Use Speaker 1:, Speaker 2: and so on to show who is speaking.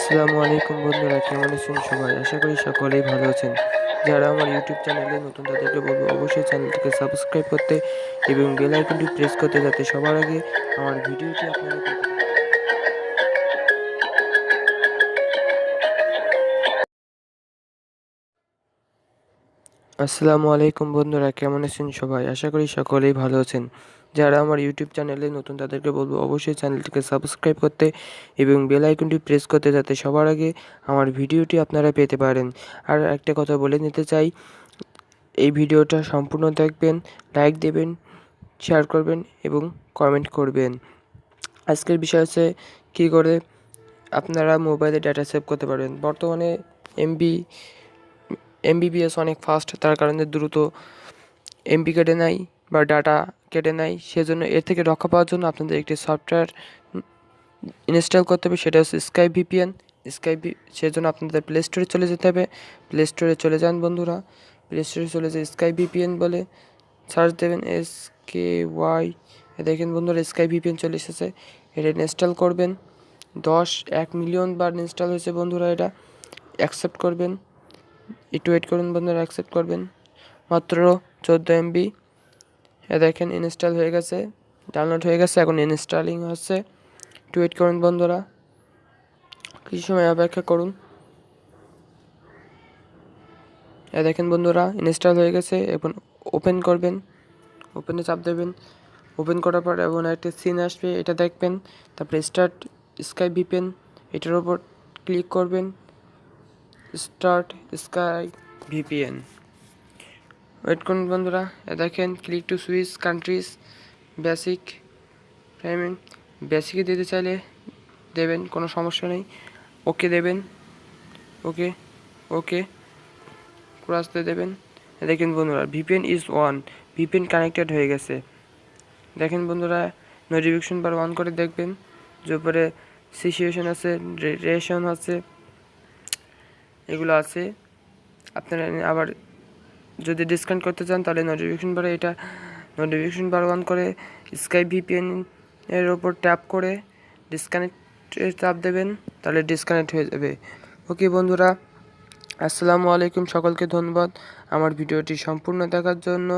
Speaker 1: আসসালামু আলাইকুম বন্ধুরা, কেমন আছেন সবাই? আশা করি সকলেই ভালো আছেন। যারা আমার ইউটিউব চ্যানেলে নতুন তাদেরকে বলবো অবশ্যই চ্যানেলটিকে সাবস্ক্রাইব করতে এবং বেল আইকনটি প্রেস করতে, যাতে সবার আগে আমার ভিডিওটি আপনারা পেতে পারেন। আসসালামু আলাইকুম বন্ধুরা, কেমন আছেন সবাই? আশা করি সকলেই ভালো আছেন। যারা আমার ইউটিউব চ্যানেলে নতুন তাদেরকে বলবো অবশ্যই চ্যানেলটিকে সাবস্ক্রাইব করতে এবং বেল আইকনটি প্রেস করতে, যাতে সবার আগে আমার ভিডিওটি আপনারা পেতে পারেন। আর একটা কথা বলে নিতে চাই, এই ভিডিওটা সম্পূর্ণ দেখবেন, লাইক দেবেন, শেয়ার করবেন এবং কমেন্ট করবেন। আজকের বিষয় হচ্ছে কী করে আপনারা মোবাইলে ডাটা সেভ করতে পারবেন। বর্তমানে এমবিবিএস অনেক ফাস্ট, তার কারণে দ্রুত এমবি কেটে নেয় বা ডাটা কেটে নেয়। সেজন্য এর থেকে রক্ষা পাওয়ার জন্য আপনাদের একটি সফটওয়্যার ইনস্টল করতে হবে, সেটা হচ্ছে স্কাই ভিপিএন। সেজন্য আপনাদের প্লে স্টোরে চলে যেতে হবে। প্লে স্টোরে চলে যান বন্ধুরা, প্লে স্টোরে চলে যেয়ে স্কাই ভিপিএন বলে সার্চ দেবেন, SKY। দেখেন বন্ধুরা, স্কাই ভিপিএন চলে এসেছে। এটা ইনস্টল করবেন। 1 মিলিয়ন বার ইনস্টল হয়েছে বন্ধুরা। এটা অ্যাকসেপ্ট করবেন, একটু ওয়েট করুন বন্ধুরা, অ্যাকসেপ্ট করবেন। মাত্র 14 MB। দেখেন ইনস্টল হয়ে গেছে, ডাউনলোড হয়ে গেছে, এখন ইনস্টলিং হচ্ছে। একটু ওয়েট করুন বন্ধুরা, কিছু সময় অপেক্ষা করুন। দেখেন বন্ধুরা, ইনস্টল হয়ে গেছে। এখন ওপেন করবেন, ওপেনে চাপ দেবেন। ওপেন করার পর এমন একটা সিন আসবে, এটা দেখবেন। তারপরে স্টার্ট স্কাই ভিপিএন, এটার উপর ক্লিক করবেন। স্টার্ট স্কাই ভিপিএন, ওয়েট করুন বন্ধুরা। দেখেন click to switch countries, basic payment. বেসিকে দিতে চাইলে দেবেন, কোনো সমস্যা নেই। ওকে দেবেন, ওকে ওকে ক্রসতে দেবেন। দেখেন বন্ধুরা, VPN is on, VPN connected হয়ে গেছে। দেখেন বন্ধুরা, নোটিফিকেশন বার অন করে দেখবেন যে উপরে সিচুয়েশন আছে, রেশন আছে, এগুলো আছে। আপনারা আবার যদি ডিসকানেক্ট করতে চান তাহলে নোটিফিকেশন বার অন করে স্কাই ভিপিএন এর ওপর ট্যাপ করে ডিসকানেক্টে চাপ দেবেন, তাহলে ডিসকানেক্ট হয়ে যাবে। ওকে বন্ধুরা, আসসালামু আলাইকুম, সকলকে ধন্যবাদ আমার ভিডিওটি সম্পূর্ণ দেখার জন্য।